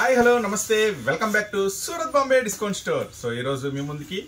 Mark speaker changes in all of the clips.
Speaker 1: Hi hello నమస్తే welcome back to Surat Bombay discount store. So ఈ రోజు మీ ముందుకి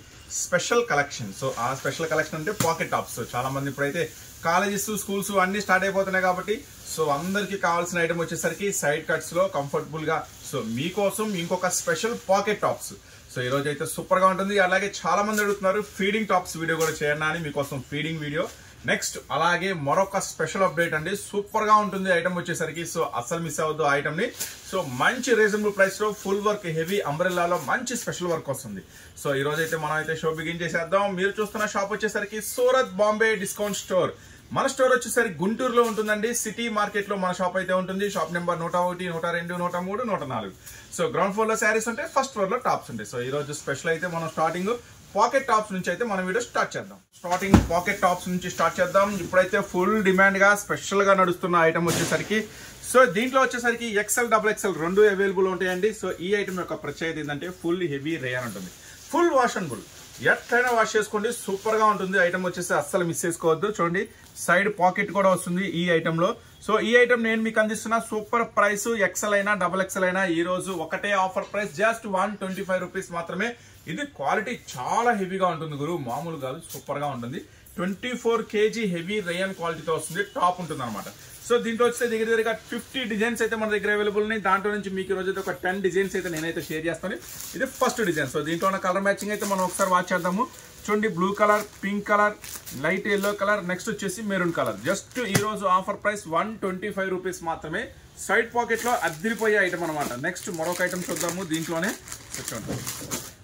Speaker 1: స్పెషల్ కలెక్షన్. సో ఆ స్పెషల్ కలెక్షన్ అంటే పాకెట్ టాప్స్. చాలా మంది ఇప్పుడైతే కాలేజెస్ స్కూల్స్ అన్ని స్టార్ట్ అయిపోతున్నాయి కాబట్టి సో అందరికి కావాల్సిన ఐటమ్ వచ్చేసరికి సైడ్ కట్స్ లో కంఫర్టబుల్ గా సో మీకోసం ఇంకొక స్పెషల్ పాకెట్ టాప్స్. సో ఈ రోజు అయితే సూపర్ గా ఉంటుంది. అలాగే చాలా మంది అడుగుతున్నారు ఫీడింగ్ టాప్స్ వీడియో కూడా చేయండి అని, మీకోసం ఫీడింగ్ వీడియో. నెక్స్ట్ అలాగే మరొక స్పెషల్ అప్డేట్ అండి, సూపర్ గా ఉంటుంది ఐటమ్ వచ్చేసరికి. సో అస్సలు మిస్ అవ్వద్దు ఆ ఐటమ్ ని. సో మంచి రీజనబుల్ ప్రైస్ లో ఫుల్ వర్క్ హెవీ అంబ్రెల్లాలో మంచి స్పెషల్ వర్క్ వస్తుంది. సో ఈ రోజు అయితే మనం అయితే షో బిగిన్ చేసేద్దాం. మీరు చూస్తున్న షాప్ వచ్చేసరికి సూరత్ బాంబే డిస్కౌంట్ స్టోర్. మన స్టోర్ వచ్చేసరికి గుంటూరులో ఉంటుందండి. సిటీ మార్కెట్ లో మన షాప్ అయితే ఉంటుంది. Shop number 101, 102, 103, 104. So ground floor లో శారీస్ ఉంటాయి, ఫస్ట్ ఫ్లోర్ లో టాప్స్ ఉంటాయి. సో ఈ రోజు స్పెషల్ అయితే మనం స్టార్టింగ్ పాకెట్ టాప్స్ నుంచి అయితే మన వీడియో స్టార్ట్ చేద్దాం. స్టార్టింగ్ పాకెట్ టాప్స్ నుంచి స్టార్ట్ చేద్దాం. ఇప్పుడైతే ఫుల్ డిమాండ్ గా స్పెషల్ గా నడుస్తున్న ఐటమ్ వచ్చేసరికి సో దీంట్లో వచ్చేసరికి XL, XXL రెండు అవైలబుల్ ఉంటాయండి. సో ఈ ఐటమ్ యొక్క ప్రత్యేకత ఏంటంటే ఫుల్ హెవీ రేయన్ ఉంటుంది, ఫుల్ వాషబుల్, ఎట్లయినా వాష్ చేసుకోండి, సూపర్ గా ఉంటుంది ఐటమ్ వచ్చేసి. అస్సలు మిస్ చేసుకోవద్దు. చూడండి సైడ్ పాకెట్ కూడా వస్తుంది ఈ ఐటమ్ లో. సో ఈ ఐటమ్ నేను మీకు అందిస్తున్న సూపర్ ప్రైస్. XL అయినా XXL అయినా ఈ రోజు ఒకటే ఆఫర్ ప్రైస్, జస్ట్ 125 రూపీస్ మాత్రమే. ఇది క్వాలిటీ చాలా హెవీగా ఉంటుంది గురు, మామూలు కాదు, సూపర్ గా ఉంటుంది. 24 kg హెవీ రేయన్ క్వాలిటీతో వస్తుంది, టాప్ ఉంటుంది అనమాట. సో దీంట్లో వచ్చే దగ్గర 50 డిజైన్స్ అయితే మన దగ్గర అవైలబుల్ ఉన్నాయి. దాంట్లో నుంచి మీకు ఈ రోజు అయితే ఒక 10 డిజైన్స్ అయితే నేనైతే షేర్ చేస్తాను. ఇది ఫస్ట్ డిజైన్. సో దీంట్లో ఉన్న కలర్ మ్యాచింగ్ అయితే మనం ఒకసారి వాచ్ చేద్దాము. చూడండి, blue colour, pink colour, light yellow colour, next వచ్చేసి మెరూన్ కలర్. జస్ట్ ఈ రోజు ఆఫర్ ప్రైస్ 125 రూపీస్ మాత్రమే. సైడ్ పాకెట్ లో అద్దరిపోయే ఐటమ్ అనమాట. నెక్స్ట్ మరొక ఐటమ్ చూద్దాము దీంట్లోనే. చూడండి,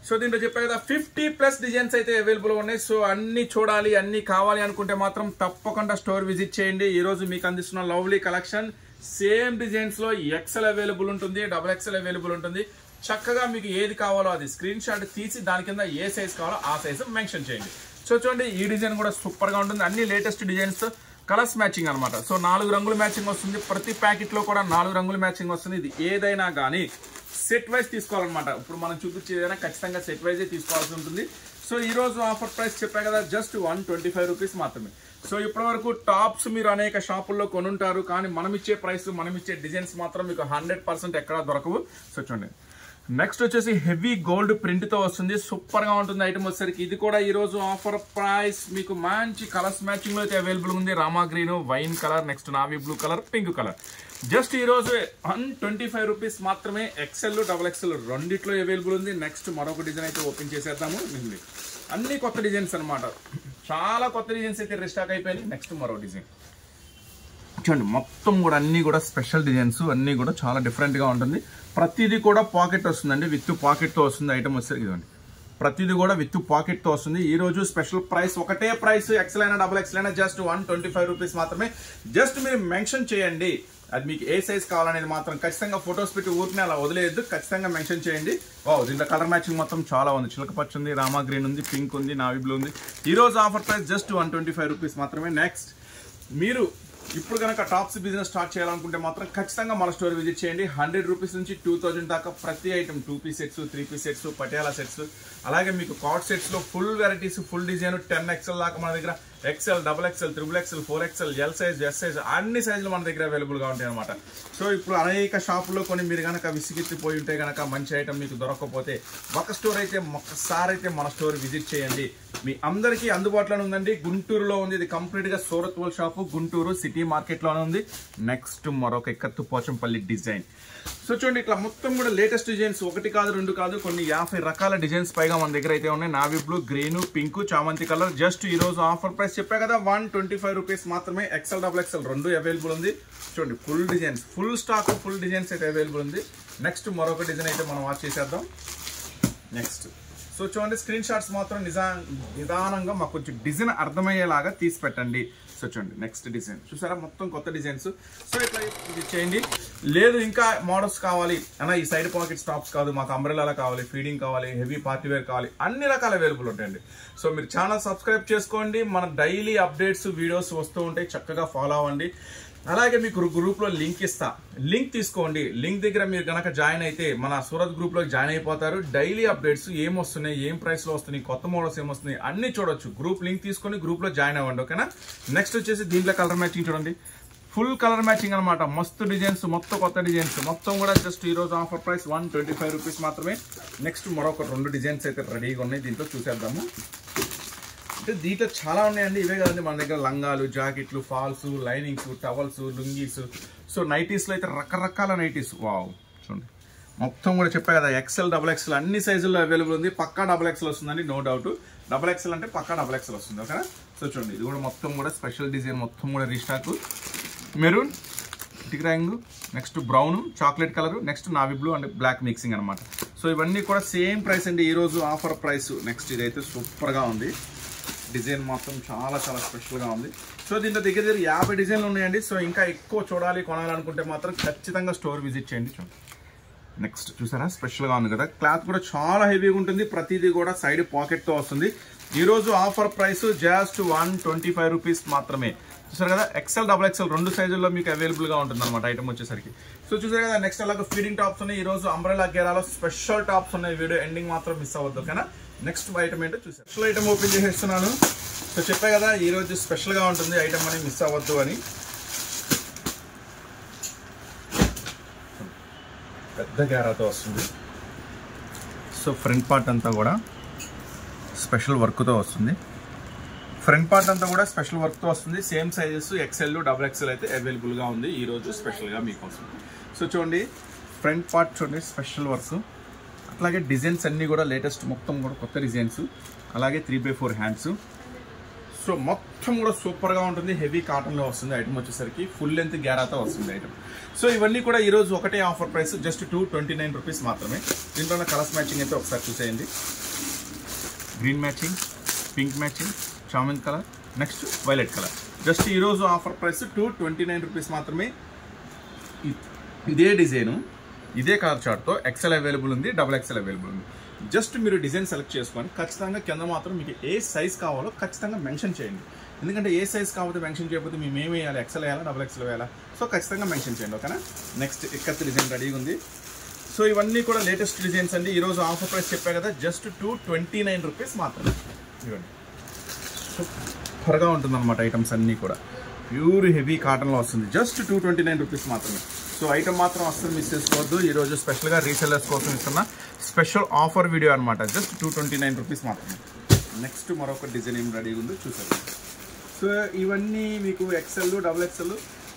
Speaker 1: సో దీంట్లో చెప్పా కదా 50+ డిజైన్స్ అయితే అవైలబుల్ ఉన్నాయి. సో అన్ని చూడాలి, అన్ని కావాలి అనుకుంటే మాత్రం తప్పకుండా స్టోర్ విజిట్ చేయండి. ఈ రోజు మీకు అందిస్తున్న లవ్లీ కలెక్షన్. సేమ్ డిజైన్స్ లో XL అవైలబుల్ ఉంటుంది, XXL అవైలబుల్ ఉంటుంది. చక్కగా మీకు ఏది కావాలో అది స్క్రీన్ షాట్ తీసి దాని కింద ఏ సైజ్ కావాలో ఆ సైజ్ మెన్షన్ చేయండి. సో చూడండి, ఈ డిజైన్ కూడా సూపర్ గా ఉంటుంది. అన్ని లేటెస్ట్ డిజైన్స్, కలర్స్ మ్యాచింగ్ అనమాట. సో 4 రంగుల మ్యాచింగ్ వస్తుంది. ప్రతి ప్యాకెట్ లో కూడా 4 రంగుల మ్యాచింగ్ వస్తుంది. ఇది ఏదైనా కానీ సెట్ వైజ్ తీసుకోవాలన్నమాట. ఇప్పుడు మనం చూపించేదైనా ఖచ్చితంగా సెట్ వైజే తీసుకోవాల్సి ఉంటుంది. సో ఈ రోజు ఆఫర్ ప్రైస్ చెప్పా కదా, జస్ట్ 125 రూపీస్ మాత్రమే. సో ఇప్పటి వరకు టాప్స్ మీరు అనేక షాపుల్లో కొనుంటారు, కానీ మనం ఇచ్చే ప్రైస్, మనం ఇచ్చే డిజైన్స్ మాత్రం మీకు 100% ఎక్కడా దొరకవు. సో చూడండి, నెక్స్ట్ వచ్చేసి హెవీ గోల్డ్ ప్రింట్ తో వస్తుంది, సూపర్ గా ఉంటుంది ఐటమ్ వచ్చేసరికి. ఇది కూడా ఈ రోజు ఆఫర్ ప్రైస్ మీకు మంచి కలర్స్ మ్యాచింగ్ లో అయితే అవైలబుల్ ఉంది. Rama green, wine colour, next navy blue colour, pink colour. Just ఈ రోజు 125 రూపీస్ మాత్రమే. XL, XXL రెండిట్లో అవైలబుల్ ఉంది. నెక్స్ట్ మరొక డిజైన్ అయితే ఓపెన్ చేసేద్దాము. అన్ని కొత్త డిజైన్స్ అనమాట, చాలా కొత్త డిజైన్స్ అయితే రీస్టాక్ అయిపోయినాయి. నెక్స్ట్ మరో డిజైన్ చూడండి, మొత్తం కూడా అన్ని కూడా స్పెషల్ డిజైన్స్, అన్ని కూడా చాలా డిఫరెంట్ గా ఉంటుంది. ప్రతిదీ కూడా పాకెట్ వస్తుందండి, విత్ పాకెట్ తో వస్తుంది ఐటమ్ వచ్చేసరికి. ఇదండి, ప్రతిదీ కూడా విత్ పాకెట్ తో వస్తుంది. ఈ రోజు స్పెషల్ ప్రైస్ ఒకటే ప్రైస్. XL అయినా XXL అయినా జస్ట్ 125 రూపీస్ మాత్రమే. జస్ట్ మీరు మెన్షన్ చేయండి అది మీకు ఏ సైజ్ కావాలనేది మాత్రం. ఖచ్చితంగా ఫొటోస్ పెట్టి ఊరిని అలా వదిలేదు, ఖచ్చితంగా మెన్షన్ చేయండి. దీంట్లో కలర్ మ్యాచింగ్ మొత్తం చాలా ఉంది. చిలక పచ్చ ఉంది, రామా గ్రీన్ ఉంది, పింక్ ఉంది, నావీ బ్లూ ఉంది. ఈ రోజు ఆఫర్ ప్రైస్ జస్ట్ 125 రూపీస్ మాత్రమే. నెక్స్ట్ మీరు ఇప్పుడు కనుక టాప్స్ బిజినెస్ స్టార్ట్ చేయాలనుకుంటే మాత్రం ఖచ్చితంగా మన స్టోర్ విజిట్ చేయండి. 100 రూపీస్ నుంచి 2000 దాకా ప్రతి item, 2 piece sets, 3 piece sets, Patiala sets, అలాగే మీకు కార్డ్ సెట్స్ లో full varieties, full design 10XL దాకా మన దగ్గర. XL, XXL, XXL, 4XL, L size, S size, అన్ని సైజులు మన దగ్గర అవైలబుల్ గా ఉంటాయి అనమాట. సో ఇప్పుడు అనేక షాపుల్లో కొన్ని మీరు కనుక విసిగిచ్చిపోయి ఉంటే కనుక మంచి ఐటమ్ మీకు దొరకకపోతే ఒక స్టోర్ అయితే ఒక్కసారి అయితే మన స్టోర్ విజిట్ చేయండి. మీ అందరికీ అందుబాటులోనే ఉందండి. గుంటూరులో ఉంది. ఇది కంప్లీట్ గా సూరత్ వోల్ షాపు, గుంటూరు సిటీ మార్కెట్ లోనే ఉంది. నెక్స్ట్ మరొక ఎక్కత్తు పోచంపల్లి డిజైన్. సో చూడండి, ఇట్లా మొత్తం కూడా లేటెస్ట్ డిజైన్స్, ఒకటి కాదు రెండు కాదు, కొన్ని 50 రకాల డిజైన్స్ పైగా మన దగ్గర అయితే ఉన్నాయి. నావీ బ్లూ, గ్రీన్, పింక్, చామంతి కలర్. జస్ట్ ఈ రోజు ఆఫర్ ప్రైస్ చెప్పా కదా, 125 రూపీస్ మాత్రమే. XL, XXL రెండు అవైలబుల్ ఉంది. చూడండి, full designs, full stock, full designs అయితే అవైలబుల్ ఉంది. నెక్స్ట్ మరొక డిజైన్ అయితే మనం వాచ్ చేసేద్దాం. నెక్స్ట్ సో చూడండి, స్క్రీన్ షాట్స్ మాత్రం నిదానంగా మాకు కొంచెం డిజైన్ అర్థమయ్యేలాగా తీసి పెట్టండి. సో చూడండి, నెక్స్ట్ డిజైన్ చూసారా, మొత్తం కొత్త డిజైన్స్. సో ఇట్లా ఇది చేయండి. లేదు ఇంకా మోడల్స్ కావాలి అన్న, ఈ సైడ్ పాకెట్స్ టాప్స్ కాదు, మాకు అంబ్రెల్లా కావాలి, ఫీడింగ్ కావాలి, హెవీ పార్టీ వేర్ కావాలి, అన్ని రకాల అవైలబుల్ ఉంటాయండి. సో మీరు ఛానల్ సబ్స్క్రైబ్ చేసుకోండి. మన డైలీ అప్డేట్స్, వీడియోస్ వస్తూ ఉంటాయి, చక్కగా ఫాలో అవ్వండి. అలాగే మీకు గ్రూప్ లో లింక్ ఇస్తా, లింక్ తీసుకోండి. లింక్ దగ్గర మీరు కనుక జాయిన్ అయితే మన సూరత్ గ్రూప్ లో జాయిన్ అయిపోతారు. డైలీ అప్డేట్స్ ఏం వస్తున్నాయి, ఏం ప్రైస్ లో వస్తున్నాయి, కొత్త మోడల్స్ ఏమొస్తున్నాయి అన్ని చూడొచ్చు. గ్రూప్ లింక్ తీసుకొని గ్రూప్ లో జాయిన్ అవ్వండి, ఓకేనా. నెక్స్ట్ వచ్చేసి దీంట్లో కలర్ మ్యాచింగ్ చూడండి, ఫుల్ కలర్ మ్యాచింగ్ అనమాట. మస్తు డిజైన్స్, మొత్తం కొత్త డిజైన్స్, మొత్తం కూడా జస్ట్ ఈ రోజు ఆఫర్ ప్రైస్ 125 రూపీస్ మాత్రమే. నెక్స్ట్ మరొక 2 డిజైన్స్ అయితే రెడీగా ఉన్నాయి, దీంట్లో చూసేద్దాము. అంటే దీంట్లో చాలా ఉన్నాయండి, ఇవే కదండి మన దగ్గర లంగాలు, జాకెట్లు, falls, linings, towels, lungis. So నైటీస్లో అయితే రకరకాల నైటీస్. వావ్ చూడండి, మొత్తం కూడా చెప్పా కదా, ఎక్సెల్, XXL అన్ని సైజుల్లో అవైలబుల్ ఉంది. పక్కా XXL వస్తుందండి, నో డౌట్. XXL అంటే పక్కా XXL వస్తుంది, ఓకేనా. సో చూడండి, ఇది కూడా మొత్తం కూడా స్పెషల్ డిజైన్, మొత్తం కూడా రీస్టాక్. మెరూన్, టిక్రాంగ్, next brown, chocolate colour, next navy blue and black mixing అనమాట. సో ఇవన్నీ కూడా సేమ్ ప్రైస్ అండి, ఈరోజు ఆఫర్ ప్రైస్. నెక్స్ట్ ఇదైతే సూపర్గా ఉంది, డిజైన్ మాత్రం చాలా చాలా స్పెషల్గా ఉంది. సో దీంట్లో దగ్గర 50 డిజైన్లు ఉన్నాయండి. సో ఇంకా ఎక్కువ చూడాలి, కొనాలనుకుంటే మాత్రం ఖచ్చితంగా స్టోర్ విజిట్ చేయండి. చూడండి, నెక్స్ట్ చూసారా, స్పెషల్గా ఉంది కదా. క్లాత్ కూడా చాలా హెవీగా ఉంటుంది, ప్రతిదీ కూడా సైడ్ పాకెట్తో వస్తుంది. ఈరోజు ఆఫర్ ప్రైస్ జస్ట్ 125 రూపీస్ మాత్రమే. చూసారు కదా, XL, XXL 2 సైజుల్లో మీకు అవైలబుల్గా ఉంటుంది అనమాట ఐటమ్ వచ్చేసరికి. సో చూసారు కదా, నెక్స్ట్ అలాగే ఫీడింగ్ టాప్స్ ఉన్నాయి. ఈరోజు అంబ్రెలా గేరాలో స్పెషల్ టాప్స్ ఉన్నాయి, వీడియో ఎండింగ్ మాత్రం మిస్ అవ్వద్దు, ఓకేనా. నెక్స్ట్ ఐటమ్ ఏంటో చూసారు, స్పెషల్ ఐటమ్ ఓపెన్ చేసేస్తున్నాను. సో చెప్పా కదా, ఈరోజు స్పెషల్గా ఉంటుంది ఐటమ్ అని, మిస్ అవ్వద్దు అని. పెద్ద గేరాతో వస్తుంది. సో ఫ్రంట్ పార్ట్ అంతా కూడా స్పెషల్ వర్క్తో వస్తుంది. ఫ్రంట్ పార్ట్ అంతా కూడా స్పెషల్ వర్క్తో వస్తుంది. సేమ్ సైజెస్ XL, XXL అయితే అవైలబుల్గా ఉంది ఈరోజు స్పెషల్గా మీకోసం. సో చూడండి, ఫ్రంట్ పార్ట్ చూడండి స్పెషల్ వర్క్, అట్లాగే డిజైన్స్ అన్నీ కూడా లేటెస్ట్, మొత్తం కూడా కొత్త డిజైన్స్, అలాగే 3/4 హ్యాండ్స్. సో మొత్తం కూడా సూపర్గా ఉంటుంది, హెవీ కాటన్లో వస్తుంది ఐటమ్ వచ్చేసరికి. ఫుల్ లెంత్ గ్యారాతో వస్తుంది ఐటమ్. సో ఇవన్నీ కూడా ఈరోజు ఒకటే ఆఫర్ ప్రైస్, జస్ట్ 229 రూపీస్ మాత్రమే. దీంట్లో కలర్స్ మ్యాచింగ్ అయితే ఒకసారి చూసేయండి. గ్రీన్ మ్యాచింగ్, పింక్ మ్యాచింగ్, చామంతి colour, next violet colour. Just ఈరోజు ఆఫర్ ప్రైస్ 229 రూపీస్ మాత్రమే. ఇదే డిజైను, ఇదే కలర్ చార్ట్తో XL అవైలబుల్ ఉంది, XXL అవైలబుల్ ఉంది. జస్ట్ మీరు డిజైన్ సెలెక్ట్ చేసుకొని ఖచ్చితంగా కింద మాత్రం మీకు ఏ సైజ్ కావాలో ఖచ్చితంగా మెన్షన్ చేయండి. ఎందుకంటే ఏ సైజ్ కాకపోతే మెన్షన్ చేయకపోతే మేము ఏమి వేయాలి, XL వేయాలా, XXL వేయాలా. సో ఖచ్చితంగా మెన్షన్ చేయండి, ఓకేనా. నెక్స్ట్ ఇక్కత్ డిజైన్ రెడీగా ఉంది. సో ఇవన్నీ కూడా లేటెస్ట్ డిజైన్స్ అండి. ఈరోజు ఆఫర్ ప్రైస్ చెప్పా కదా, జస్ట్ 229 రూపీస్ మాత్రమే. ఇవ్వండి, సూపర్గా ఉంటుంది అనమాట ఐటమ్స్ అన్నీ కూడా. ప్యూర్ హెవీ కాటన్లో వస్తుంది, జస్ట్ 229 రూపీస్ మాత్రమే. సో ఐటమ్ మాత్రం అస్సలు మిస్ చేసుకోవద్దు. ఈరోజు స్పెషల్గా రీసెల్లర్స్ కోసం ఇస్తున్న స్పెషల్ ఆఫర్ వీడియో అనమాట, జస్ట్ 229 రూపీస్ మాత్రమే. నెక్స్ట్ మరొక డిజైన్ ఏం రెడీ ఉందో చూసారు. సో ఇవన్నీ మీకు XL, XXL,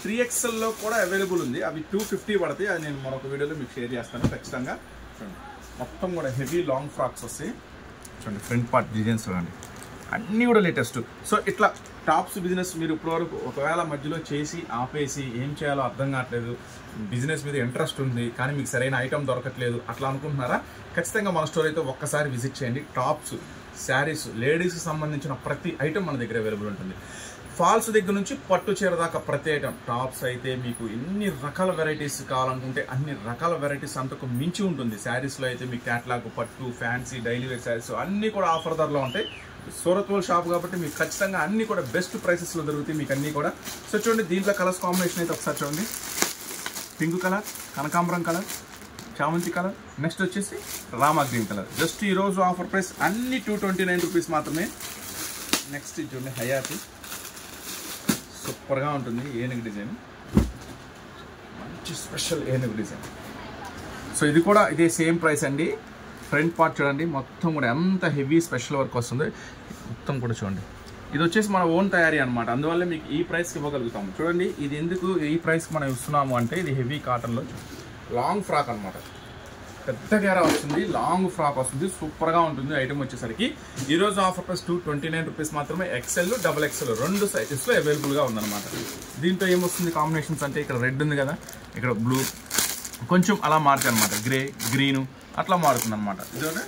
Speaker 1: 3XLలో కూడా అవైలబుల్ ఉంది. అవి 250 పడతాయి, అది నేను మరొక వీడియోలో మీకు షేర్ చేస్తాను ఖచ్చితంగా. చూడండి, మొత్తం కూడా హెవీ లాంగ్ ఫ్రాక్స్ వస్తాయి. చూడండి, ఫ్రంట్ పార్ట్ డిజైన్స్ చూడండి, అన్నీ కూడా లేటెస్ట్. సో ఇట్లా టాప్స్ బిజినెస్ మీరు ఇప్పటివరకు ఒకవేళ మధ్యలో చేసి ఆపేసి ఏం చేయాలో అర్థం కావట్లేదు, బిజినెస్ మీద ఇంట్రెస్ట్ ఉంది కానీ మీకు సరైన ఐటమ్ దొరకట్లేదు అట్లా అనుకుంటున్నారా, ఖచ్చితంగా మన స్టోర్ అయితే ఒక్కసారి విజిట్ చేయండి. టాప్స్, శారీస్, లేడీస్కి సంబంధించిన ప్రతి ఐటమ్ మన దగ్గర అవైలబుల్ ఉంటుంది. ఫాల్స్ దగ్గర నుంచి పట్టు చీర దాకా ప్రతి ఐటమ్. టాప్స్ అయితే మీకు ఎన్ని రకాల వెరైటీస్ కావాలనుకుంటే అన్ని రకాల వెరైటీస్ అంతకు మించి ఉంటుంది. శారీస్లో అయితే మీకు క్యాట్లాగ్, పట్టు, ఫ్యాన్సీ, డైలీ వేర్ శారీస్ అన్నీ కూడా ఆఫర్ ధరలో ఉంటాయి. సూరత్ వాళ్ళ షాప్ కాబట్టి మీకు ఖచ్చితంగా అన్నీ కూడా బెస్ట్ ప్రైసెస్లో దొరుకుతాయి మీకు అన్నీ కూడా. సో చూడండి, దీంట్లో కలర్స్ కాంబినేషన్ అయితే ఒకసారి చూడండి. పింక్ కలర్, కనకాంబరం కలర్, చామంతి కలర్, నెక్స్ట్ వచ్చేసి రామా గ్రీన్ కలర్. జస్ట్ ఈరోజు ఆఫర్ ప్రైస్ అన్ని 229 రూపీస్ మాత్రమే. నెక్స్ట్ చూడండి, హయాతి, సూపర్గా ఉంటుంది ఏనుగు డిజైన్, మంచి స్పెషల్ ఏనుగు డిజైన్. సో ఇది కూడా ఇదే సేమ్ ప్రైస్ అండి. ఫ్రంట్ పార్ట్ చూడండి, మొత్తం కూడా ఎంత హెవీ స్పెషల్ వర్క్ వస్తుంది, మొత్తం కూడా చూడండి. ఇది వచ్చేసి మన ఓన్ తయారీ అనమాట, అందువల్ల మీకు ఈ ప్రైస్కి ఇవ్వగలుగుతాము. చూడండి, ఇది ఎందుకు ఈ ప్రైస్కి మనం ఇస్తున్నాము అంటే ఇది హెవీ కాటన్లో లాంగ్ ఫ్రాక్ అనమాట, పెద్ద గేరా వస్తుంది, లాంగ్ ఫ్రాక్ వస్తుంది, సూపర్గా ఉంటుంది ఐటమ్ వచ్చేసరికి. ఈరోజు ఆఫర్ ప్రైస్ 229 రూపీస్ మాత్రమే. XL, XXL 2 సైజెస్లో అవైలబుల్గా ఉందన్నమాట. దీంట్లో ఏమొస్తుంది కాంబినేషన్స్ అంటే ఇక్కడ రెడ్ ఉంది కదా, ఇక్కడ బ్లూ, కొంచెం అలా మారుతాయి అనమాట, గ్రే, గ్రీను అట్లా మారుతుంది అనమాట. ఇదే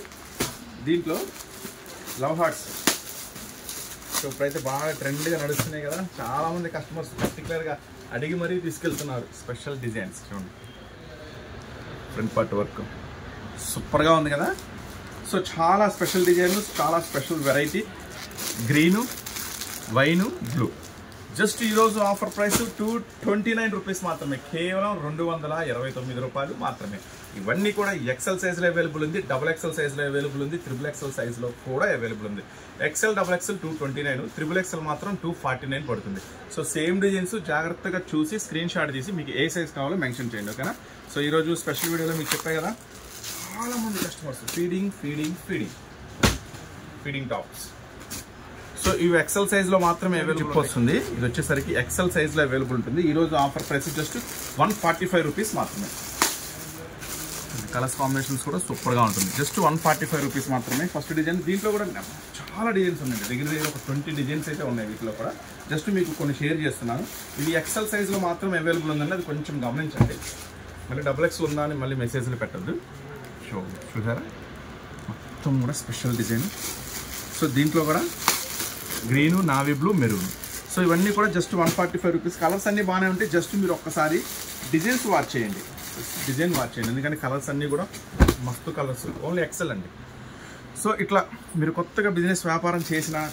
Speaker 1: దీంట్లో లవ్ హార్ట్స్. సో ఇప్పుడైతే బాగా ట్రెండ్గా నడుస్తున్నాయి కదా, చాలామంది కస్టమర్స్ పర్టికులర్గా అడిగి మరీ తీసుకెళ్తున్నారు. స్పెషల్ డిజైన్స్ చూడండి, ఫ్రంట్ పార్ట్ వర్క్ సూపర్గా ఉంది కదా. సో చాలా స్పెషల్ డిజైన్, చాలా special variety, green, wine, blue. Just ఈరోజు ఆఫర్ ప్రైస్ 229 రూపీస్ మాత్రమే, కేవలం 229 రూపాయలు మాత్రమే. ఇవన్నీ కూడా ఎక్సెల్ సైజ్లో అవైలబుల్ ఉంది, డబుల్ ఎక్సెల్ సైజ్లో అవైలబుల్ ఉంది, త్రిబుల్ ఎక్సెల్ సైజ్లో కూడా అవైలబుల్ ఉంది. XL double XL 229, triple XL మాత్రం 249 పడుతుంది. సో సేమ్ డిజైన్స్ జాగ్రత్తగా చూసి స్క్రీన్ షాట్ తీసి మీకు ఏ సైజ్ కావాలో మెన్షన్ చేయండి, ఓకేనా. సో ఈరోజు స్పెషల్ వీడియోలో మీకు చెప్పాయి కదా, చాలా మంది కస్టమర్స్ ఫీడింగ్ టాప్స్. సో ఇవి ఎక్సెల్ సైజ్లో మాత్రమే అవైలబుల్ వస్తుంది. ఇది వచ్చేసరికి ఎక్సెల్ సైజ్లో అవైలబుల్ ఉంటుంది. ఈరోజు ఆఫర్ ప్రైస్ జస్ట్ 145 రూపీస్ మాత్రమే. కలర్స్ కాంబినేషన్స్ కూడా సూపర్గా ఉంటుంది. జస్ట్ 145 రూపీస్ మాత్రమే. ఫస్ట్ డిజైన్ దీంట్లో కూడా చాలా డిజైన్స్ ఉన్నాయి, దగ్గర ఒక 20 డిజైన్స్ అయితే ఉన్నాయి వీటిలో కూడా. జస్ట్ మీకు కొన్ని షేర్ చేస్తున్నాను. ఇది ఎక్సెల్ సైజ్లో మాత్రమే అవైలబుల్ ఉందండి, అది కొంచెం గమనించండి. మళ్ళీ డబుల్ ఎక్స్ ఉందా అని మళ్ళీ మెసేజ్లు పెట్టద్దు. చూసారా మొత్తం కూడా స్పెషల్ డిజైన్. సో దీంట్లో కూడా green, navy blue, maroon. So ఇవన్నీ కూడా జస్ట్ 145 రూపీస్. కలర్స్ అన్నీ బాగానే ఉంటాయి. జస్ట్ మీరు ఒక్కసారి డిజైన్స్ వాచ్ చేయండి, ఎందుకంటే కలర్స్ అన్నీ కూడా మస్తు కలర్స్. ఓన్లీ ఎక్సెల్ అండి. సో ఇట్లా మీరు కొత్తగా బిజినెస్ వ్యాపారం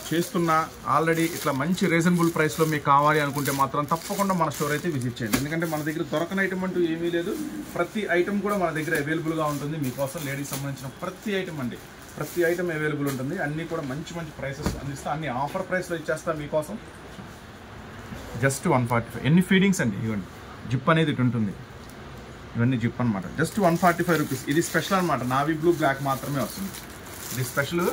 Speaker 1: చేస్తున్నా ఆల్రెడీ ఇట్లా మంచి రీజనబుల్ ప్రైస్లో మీకు కావాలి అనుకుంటే మాత్రం తప్పకుండా మన స్టోర్ అయితే విజిట్ చేయండి. ఎందుకంటే మన దగ్గర దొరకని ఐటమ్ అంటూ ఏమీ లేదు. ప్రతి ఐటమ్ కూడా మన దగ్గర అవైలబుల్గా ఉంటుంది. మీకోసం లేడీస్ సంబంధించిన ప్రతి ఐటమ్ అవైలబుల్ ఉంటుంది. అన్నీ కూడా మంచి ప్రైసెస్ అందిస్తా, అన్ని ఆఫర్ ప్రైస్లో ఇచ్చేస్తా మీకోసం. జస్ట్ 145. ఎన్ని ఫీడింగ్స్ అండి, ఇవ్వండి. జిప్ అనేది ఇటు ఉంటుంది, ఇవన్నీ జిప్ అనమాట. Just 145 rupees. ఇది స్పెషల్ అనమాట, నావీ బ్లూ బ్లాక్ మాత్రమే వస్తుంది. ఇది స్పెషల్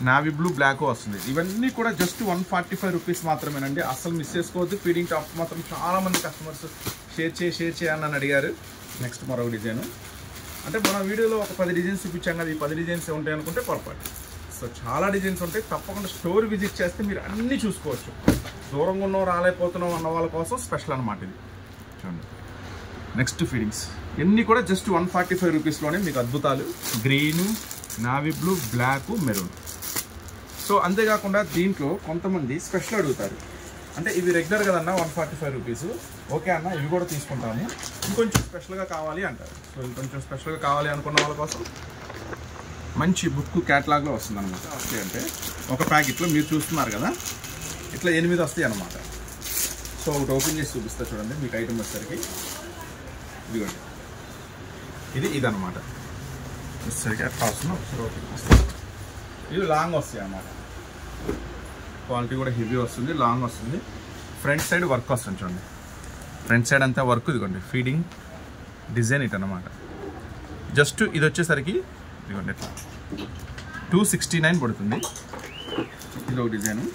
Speaker 1: నావీ బ్లూ బ్లాక్ వస్తుంది. ఇవన్నీ కూడా జస్ట్ 145 రూపీస్ మాత్రమేనండి. అసలు మిస్ చేసుకోవద్దు. ఫీడింగ్ టాప్స్ మాత్రం చాలా మంది కస్టమర్స్ షేర్ చేయని అడిగారు. నెక్స్ట్ మరొక డిజైన్, అంటే మన వీడియోలో ఒక 10 డిజైన్స్ చూపించాం కదా, ఈ 10 డిజైన్స్ ఉంటాయి అనుకుంటే పొరపాటు. సో చాలా డిజైన్స్ ఉంటాయి. తప్పకుండా స్టోర్ విజిట్ చేస్తే మీరు అన్నీ చూసుకోవచ్చు. దూరంగా ఉన్నాం రాలేకపోతున్నాం అన్న వాళ్ళ కోసం స్పెషల్ అనమాట ఇది. చూడండి నెక్స్ట్ ఫీడింగ్స్ ఇవన్నీ కూడా జస్ట్ 145 రూపీస్లోనే మీకు అద్భుతాలు. Green, navy blue, black, maroon. So అంతేకాకుండా దీంట్లో కొంతమంది స్పెషల్ అడుగుతారు, అంటే ఇవి రెగ్యులర్ కదన్నా 145 రూపీస్, ఓకే అన్న ఇవి కూడా తీసుకుంటాము, ఇంకొంచెం స్పెషల్గా కావాలి అంటారు. సో ఇంకొంచెం స్పెషల్గా కావాలి అనుకున్న వాళ్ళ కోసం మంచి బుక్ క్యాటలాగ్లో వస్తుంది అనమాట. ఓకే, అంటే ఒక ప్యాకెట్లో మీరు చూస్తున్నారు కదా ఇట్లా 8 వస్తాయి అనమాట. సో ఒకటి ఓపెన్ చేసి చూపిస్తా చూడండి మీకు ఐటమ్ వచ్చేసరికి. ఇదిగోండి, ఇదనమాట వచ్చేసరికి అట్లా వస్తుంది. ఒకసారి ఓపెన్ చేస్తాను. ఇవి లాంగ్ వస్తాయి అన్నమాట. క్వాలిటీ కూడా హెవీ వస్తుంది, లాంగ్ వస్తుంది. ఫ్రంట్ సైడ్ వర్క్ వస్తుంది చూడండి, ఫ్రంట్ సైడ్ అంతా వర్క్. ఇదిగోండి ఫీడింగ్ డిజైన్ ఇట్ అనమాట. జస్ట్ ఇది వచ్చేసరికి ఇదిగోండి ఇట్లా 269 పడుతుంది. ఇది ఒక డిజైను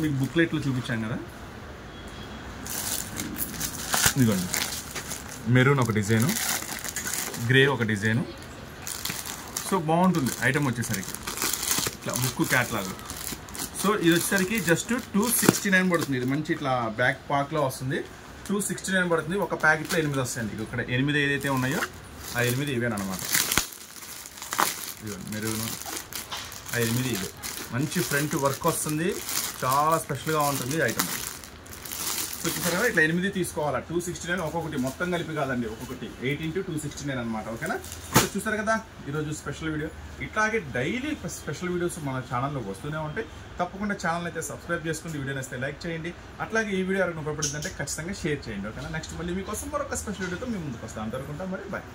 Speaker 1: మీకు బుక్లెట్లో చూపించాను కదా. ఇదిగోండి మెరూన్ ఒక డిజైను, గ్రే ఒక డిజైను. సో బాగుంటుంది ఐటమ్ వచ్చేసరికి ఇట్లా బుక్ క్యాట్లాగ్. సో ఇది వచ్చేసరికి జస్ట్ 269 పడుతుంది. ఇది మంచి ఇట్లా బ్యాక్ పార్క్లో వస్తుంది. 269 పడుతుంది. ఒక ప్యాకెట్లో 8 వస్తాయండి. ఇక్కడ 8 ఏదైతే ఉన్నాయో ఆ 8 ఇవేనమాట. ఇదిగోండి మెరూన్, ఆ 8 ఇవే. మంచి ఫ్రంట్ వర్క్ వస్తుంది, చాలా స్పెషల్గా ఉంటుంది ఐటమ్. సో చూసారు కదా ఇట్లా 8 తీసుకోవాలా. 269 ఒక్కొక్కటి, మొత్తం కలిపి కాదండి, ఒక్కొక్కటి 8 × 269 అనమాట. ఓకేనా. సో చూసారు కదా ఈరోజు స్పెషల్ వీడియో. ఇట్లాగే డైలీ స్పెషల్ వీడియోస్ మన ఛానల్లోకి వస్తూనే ఉంటాయి. తప్పకుండా ఛానల్ అయితే సబ్స్క్రైబ్ చేసుకుని వీడియో నచ్చితే లైక్ చేయండి. అట్లాగే ఈ వీడియో ఎవరైనా ఉపయోగపడుతుందంటే ఖచ్చితంగా షేర్ చేయండి. ఓకేనా. నెక్స్ట్ మళ్ళీ మీకోసం మరొక స్పెషల్ వీడియోతో మేము ముందుకు వస్తాం. అంతవరకు మరి బాయ్.